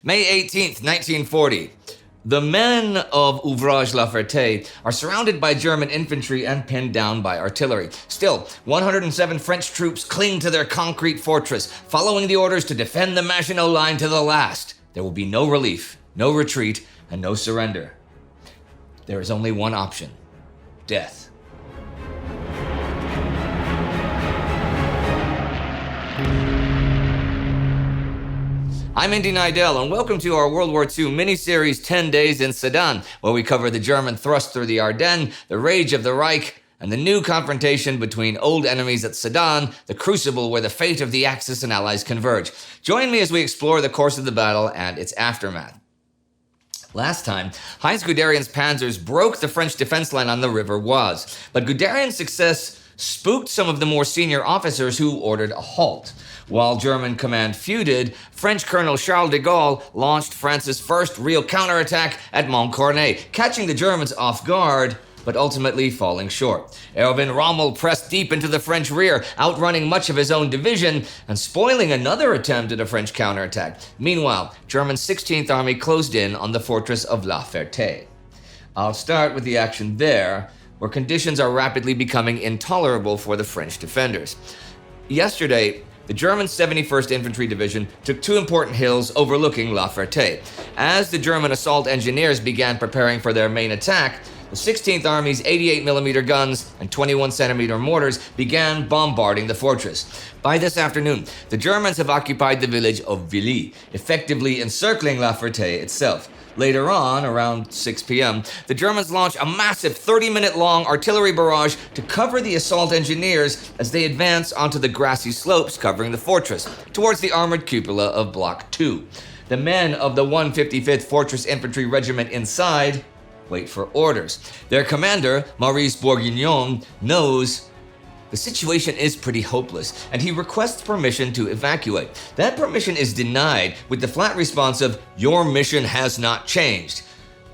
May 18th, 1940. The men of Ouvrage La Ferté are surrounded by German infantry and pinned down by artillery. Still, 107 French troops cling to their concrete fortress, following the orders to defend the Maginot Line to the last. There will be no relief, no retreat, and no surrender. There is only one option: death. I'm Indy Neidell, and welcome to our World War II mini-series 10 Days in Sedan, where we cover the German thrust through the Ardennes, the rage of the Reich, and the new confrontation between old enemies at Sedan, the crucible where the fate of the Axis and Allies converge. Join me as we explore the course of the battle and its aftermath. Last time, Heinz Guderian's panzers broke the French defense line on the River Oise, but Guderian's success spooked some of the more senior officers who ordered a halt. While German command feuded, French Colonel Charles de Gaulle launched France's first real counterattack at Montcornet, catching the Germans off guard, but ultimately falling short. Erwin Rommel pressed deep into the French rear, outrunning much of his own division and spoiling another attempt at a French counterattack. Meanwhile, German 16th Army closed in on the fortress of La Ferté. I'll start with the action there, where conditions are rapidly becoming intolerable for the French defenders. Yesterday, the German 71st Infantry Division took two important hills overlooking La Ferté. As the German assault engineers began preparing for their main attack, the 16th Army's 88mm guns and 21cm mortars began bombarding the fortress. By this afternoon, the Germans have occupied the village of Villy, effectively encircling La Ferté itself. Later on, around 6 p.m., the Germans launched a massive 30-minute-long artillery barrage to cover the assault engineers as they advance onto the grassy slopes covering the fortress, towards the armored cupola of Block 2. The men of the 155th Fortress Infantry Regiment inside wait for orders. Their commander, Maurice Bourguignon, knows the situation is pretty hopeless, and he requests permission to evacuate. That permission is denied with the flat response of, "Your mission has not changed."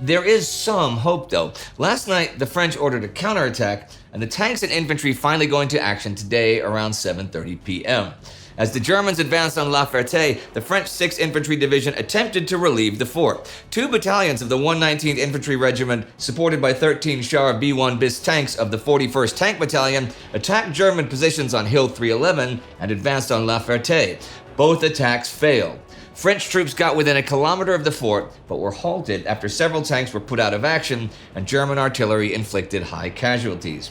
There is some hope, though. Last night, the French ordered a counterattack, and the tanks and infantry finally go into action today around 7:30 p.m. As the Germans advanced on La Ferté, the French 6th Infantry Division attempted to relieve the fort. Two battalions of the 119th Infantry Regiment, supported by 13 Char B-1 bis tanks of the 41st Tank Battalion, attacked German positions on Hill 311 and advanced on La Ferté. Both attacks failed. French troops got within a kilometer of the fort, but were halted after several tanks were put out of action and German artillery inflicted high casualties.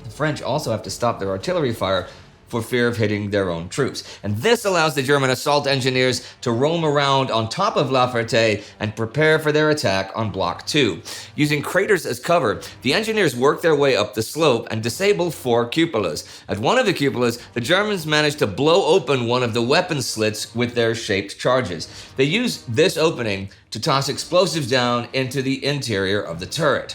The French also have to stop their artillery fire for fear of hitting their own troops. And this allows the German assault engineers to roam around on top of La Ferté and prepare for their attack on Block 2. Using craters as cover, the engineers work their way up the slope and disable 4 cupolas. At one of the cupolas, the Germans managed to blow open one of the weapon slits with their shaped charges. They use this opening to toss explosives down into the interior of the turret.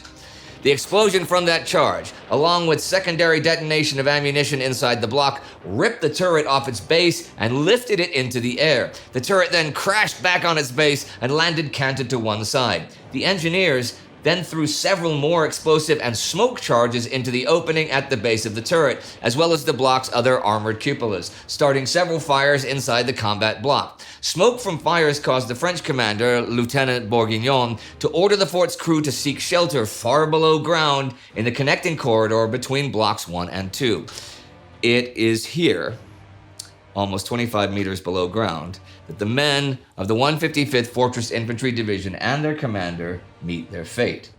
The explosion from that charge, along with secondary detonation of ammunition inside the block, ripped the turret off its base and lifted it into the air. The turret then crashed back on its base and landed canted to one side. The engineers then threw several more explosive and smoke charges into the opening at the base of the turret, as well as the block's other armored cupolas, starting several fires inside the combat block. Smoke from fires caused the French commander, Lieutenant Bourguignon, to order the fort's crew to seek shelter far below ground in the connecting corridor between blocks 1 and 2. It is here, almost 25 meters below ground, that the men of the 155th Fortress Infantry Division and their commander meet their fate.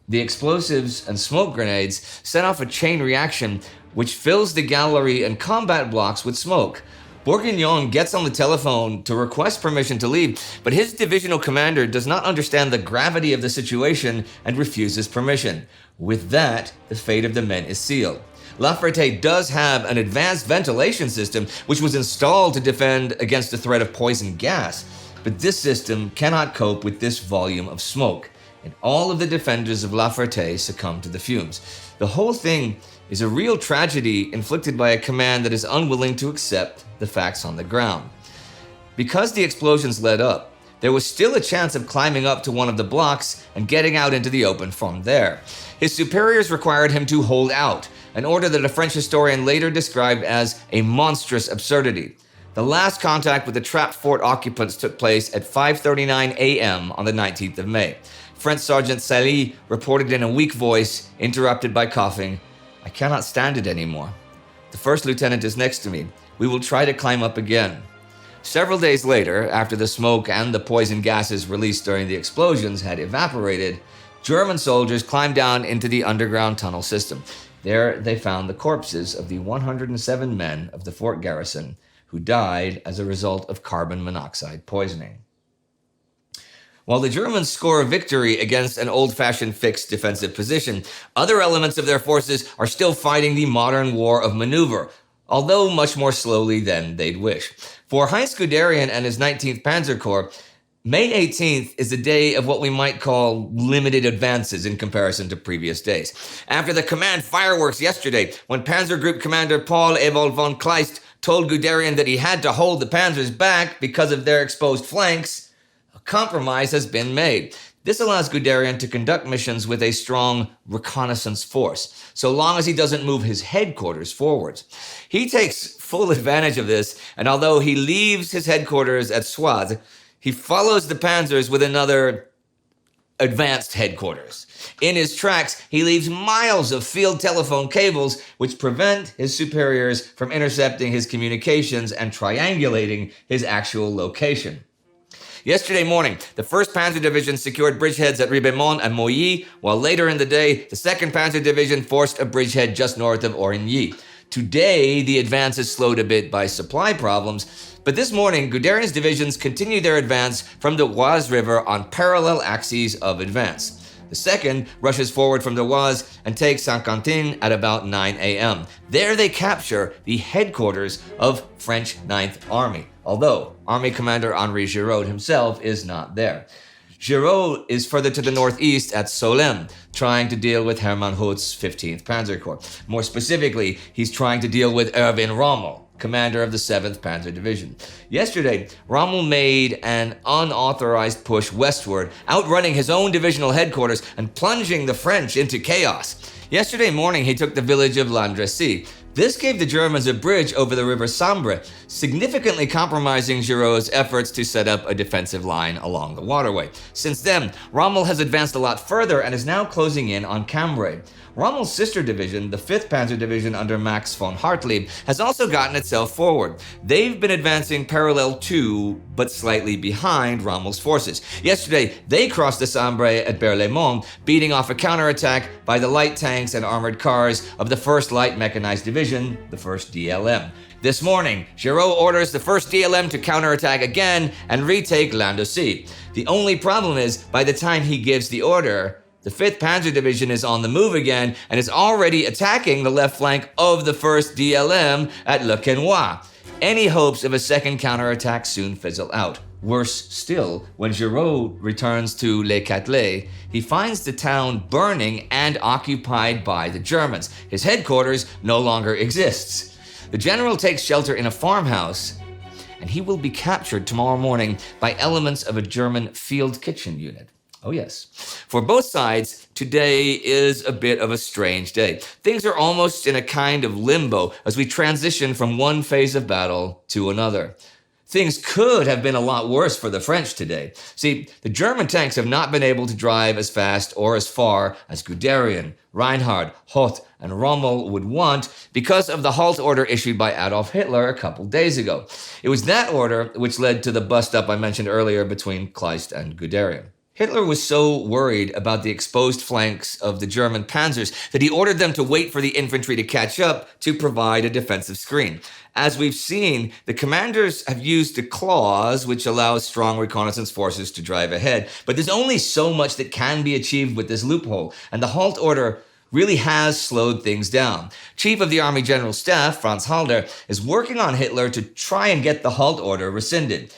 The explosives and smoke grenades set off a chain reaction which fills the gallery and combat blocks with smoke. Bourguignon gets on the telephone to request permission to leave, but his divisional commander does not understand the gravity of the situation and refuses permission. With that, the fate of the men is sealed. La Ferté does have an advanced ventilation system which was installed to defend against the threat of poison gas, but this system cannot cope with this volume of smoke, and all of the defenders of La Ferté succumb to the fumes. The whole thing is a real tragedy inflicted by a command that is unwilling to accept the facts on the ground. Because the explosions led up, there was still a chance of climbing up to one of the blocks and getting out into the open from there. His superiors required him to hold out, an order that a French historian later described as a monstrous absurdity. The last contact with the trapped fort occupants took place at 5:39 a.m. on the 19th of May. French Sergeant Sally reported in a weak voice, interrupted by coughing, "I cannot stand it anymore. The first lieutenant is next to me. We will try to climb up again." Several days later, after the smoke and the poison gases released during the explosions had evaporated, German soldiers climbed down into the underground tunnel system. There they found the corpses of the 107 men of the fort garrison who died as a result of carbon monoxide poisoning. While the Germans score a victory against an old-fashioned fixed defensive position, other elements of their forces are still fighting the modern war of maneuver, although much more slowly than they'd wish. For Heinz Guderian and his 19th Panzer Corps, May 18th is a day of what we might call limited advances in comparison to previous days. After the command fireworks yesterday, when Panzer Group Commander Paul Ewald von Kleist told Guderian that he had to hold the panzers back because of their exposed flanks, a compromise has been made. This allows Guderian to conduct missions with a strong reconnaissance force, so long as he doesn't move his headquarters forwards. He takes full advantage of this, and although he leaves his headquarters at Soise, he follows the panzers with another advanced headquarters. In his tracks, he leaves miles of field telephone cables which prevent his superiors from intercepting his communications and triangulating his actual location. Yesterday morning, the 1st Panzer Division secured bridgeheads at Ribemont and Moilly, while later in the day, the 2nd Panzer Division forced a bridgehead just north of Origny. Today, the advance is slowed a bit by supply problems, but this morning, Guderian's divisions continue their advance from the Oise River on parallel axes of advance. The 2nd rushes forward from the Oise and takes Saint-Quentin at about 9 a.m. There they capture the headquarters of French 9th Army, although Army Commander Henri Giraud himself is not there. Giraud is further to the northeast at Solesmes, trying to deal with Hermann Hoth's 15th Panzer Corps. More specifically, he's trying to deal with Erwin Rommel, commander of the 7th Panzer Division. Yesterday, Rommel made an unauthorized push westward, outrunning his own divisional headquarters and plunging the French into chaos. Yesterday morning, he took the village of Landrecy. This gave the Germans a bridge over the river Sambre, significantly compromising Giraud's efforts to set up a defensive line along the waterway. Since then, Rommel has advanced a lot further and is now closing in on Cambrai. Rommel's sister division, the 5th Panzer Division under Max von Hartlieb, has also gotten itself forward. They've been advancing parallel to, but slightly behind, Rommel's forces. Yesterday, they crossed the Sambre at Berlaymont, beating off a counterattack by the light tanks and armored cars of the 1st Light Mechanized Division, the 1st DLM. This morning, Giraud orders the 1st DLM to counterattack again and retake Landrecy. The only problem is, by the time he gives the order, the 5th Panzer Division is on the move again and is already attacking the left flank of the 1st DLM at Le Quesnoy. Any hopes of a second counterattack soon fizzle out. Worse still, when Giraud returns to Les Catelets, he finds the town burning and occupied by the Germans. His headquarters no longer exists. The general takes shelter in a farmhouse, and he will be captured tomorrow morning by elements of a German field kitchen unit. Oh yes. For both sides, today is a bit of a strange day. Things are almost in a kind of limbo as we transition from one phase of battle to another. Things could have been a lot worse for the French today. See, the German tanks have not been able to drive as fast or as far as Guderian, Reinhard, Hoth, and Rommel would want because of the halt order issued by Adolf Hitler a couple days ago. It was that order which led to the bust-up I mentioned earlier between Kleist and Guderian. Hitler was so worried about the exposed flanks of the German panzers that he ordered them to wait for the infantry to catch up to provide a defensive screen. As we've seen, the commanders have used a clause which allows strong reconnaissance forces to drive ahead, but there's only so much that can be achieved with this loophole, and the halt order really has slowed things down. Chief of the Army General Staff, Franz Halder, is working on Hitler to try and get the halt order rescinded.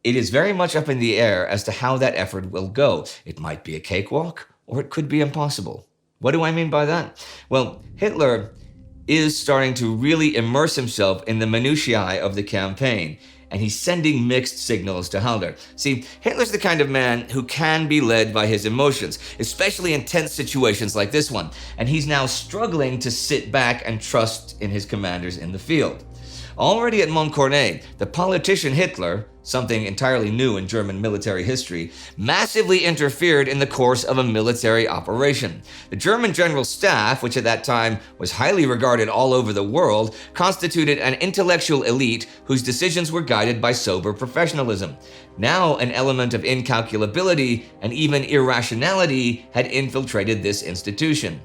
It is very much up in the air as to how that effort will go. It might be a cakewalk, or it could be impossible. What do I mean by that? Well, Hitler is starting to really immerse himself in the minutiae of the campaign, and he's sending mixed signals to Halder. See, Hitler's the kind of man who can be led by his emotions, especially in tense situations like this one, and he's now struggling to sit back and trust in his commanders in the field. Already at Montcornet, the politician Hitler, something entirely new in German military history, massively interfered in the course of a military operation. The German General Staff, which at that time was highly regarded all over the world, constituted an intellectual elite whose decisions were guided by sober professionalism. Now an element of incalculability and even irrationality had infiltrated this institution.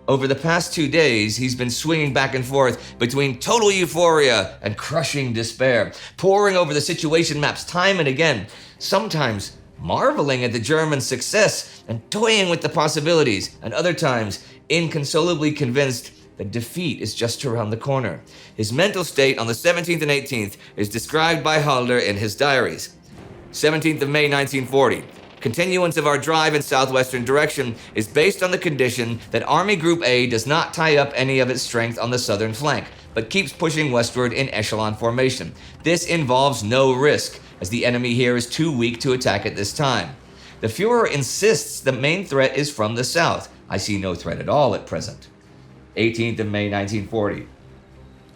Over the past 2 days, he's been swinging back and forth between total euphoria and crushing despair, poring over the situation maps time and again, sometimes marveling at the German success and toying with the possibilities, and other times inconsolably convinced that defeat is just around the corner. His mental state on the 17th and 18th is described by Halder in his diaries. 17th of May 1940. Continuance of our drive in southwestern direction is based on the condition that Army Group A does not tie up any of its strength on the southern flank, but keeps pushing westward in echelon formation. This involves no risk, as the enemy here is too weak to attack at this time. The Führer insists the main threat is from the south. I see no threat at all at present. 18th of May 1940.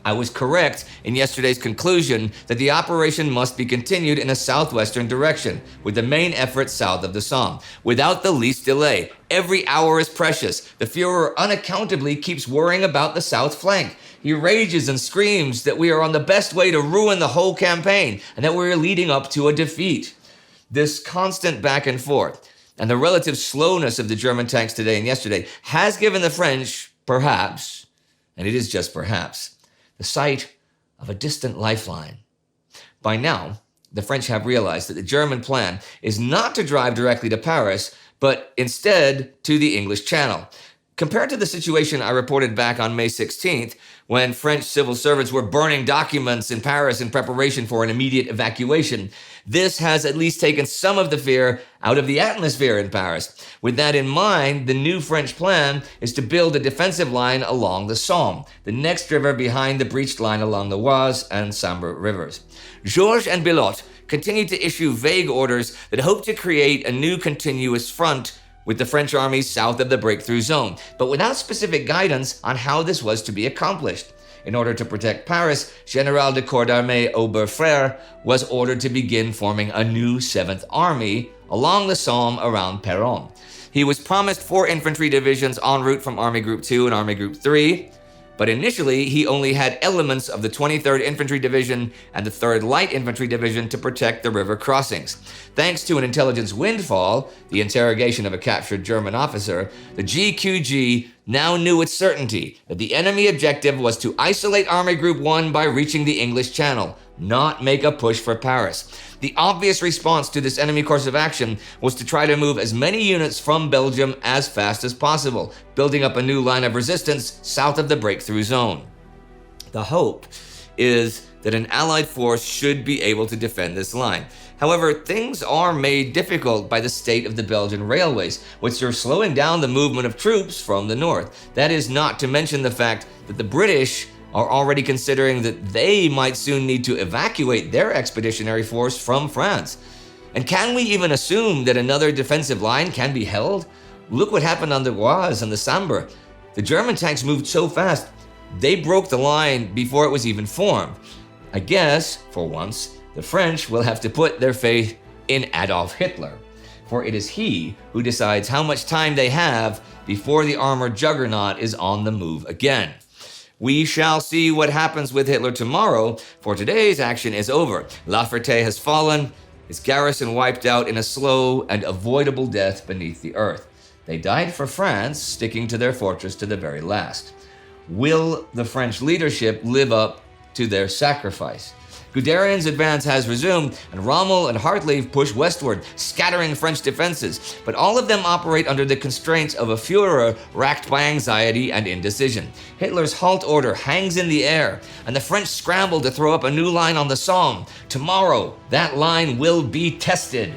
I was correct in yesterday's conclusion that the operation must be continued in a southwestern direction, with the main effort south of the Somme, without the least delay. Every hour is precious. The Führer unaccountably keeps worrying about the south flank. He rages and screams that we are on the best way to ruin the whole campaign, and that we are leading up to a defeat. This constant back and forth, and the relative slowness of the German tanks today and yesterday, has given the French, perhaps, and it is just perhaps, the sight of a distant lifeline. By now, the French have realized that the German plan is not to drive directly to Paris, but instead to the English Channel. Compared to the situation I reported back on May 16th, when French civil servants were burning documents in Paris in preparation for an immediate evacuation, this has at least taken some of the fear out of the atmosphere in Paris. With that in mind, the new French plan is to build a defensive line along the Somme, the next river behind the breached line along the Oise and Sambre rivers. Georges and Billotte continued to issue vague orders that hope to create a new continuous front with the French armies south of the breakthrough zone, but without specific guidance on how this was to be accomplished. In order to protect Paris, General de Corps d'Armée Oberfrère was ordered to begin forming a new 7th Army along the Somme around Péronne. He was promised 4 infantry divisions en route from Army Group 2 and Army Group 3, but initially he only had elements of the 23rd Infantry Division and the 3rd Light Infantry Division to protect the river crossings. Thanks to an intelligence windfall, the interrogation of a captured German officer, the GQG now knew with certainty that the enemy objective was to isolate Army Group 1 by reaching the English Channel, not make a push for Paris. The obvious response to this enemy course of action was to try to move as many units from Belgium as fast as possible, building up a new line of resistance south of the breakthrough zone. The hope is that an Allied force should be able to defend this line. However, things are made difficult by the state of the Belgian railways, which are slowing down the movement of troops from the north. That is not to mention the fact that the British are already considering that they might soon need to evacuate their expeditionary force from France. And can we even assume that another defensive line can be held? Look what happened on the Oise and the Sambre. The German tanks moved so fast, they broke the line before it was even formed. I guess, for once, the French will have to put their faith in Adolf Hitler, for it is he who decides how much time they have before the armored juggernaut is on the move again. We shall see what happens with Hitler tomorrow, for today's action is over. La Ferté has fallen, his garrison wiped out in a slow and avoidable death beneath the earth. They died for France, sticking to their fortress to the very last. Will the French leadership live up to their sacrifice? Guderian's advance has resumed, and Rommel and Hartlev push westward, scattering French defenses, but all of them operate under the constraints of a Führer racked by anxiety and indecision. Hitler's halt order hangs in the air, and the French scramble to throw up a new line on the Somme. Tomorrow, that line will be tested.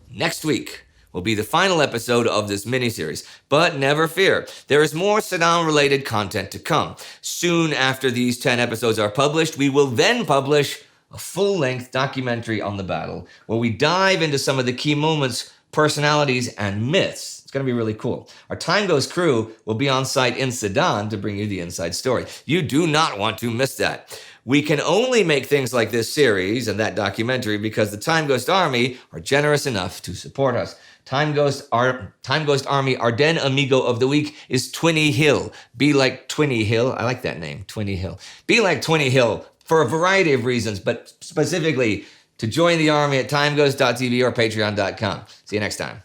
Next week will be the final episode of this miniseries, but never fear, there is more Sedan-related content to come. Soon after these 10 episodes are published, we will then publish a full-length documentary on the battle, where we dive into some of the key moments, personalities, and myths. It's going to be really cool. Our TimeGhost crew will be on site in Sedan to bring you the inside story. You do not want to miss that. We can only make things like this series and that documentary because the TimeGhost Army are generous enough to support us. TimeGhost Army Ardennes Amigo of the Week is Twinny Hill. Be like Twinny Hill. I like that name, Twinny Hill. Be like Twinny Hill for a variety of reasons, but specifically to join the army at timeghost.tv or patreon.com. See you next time.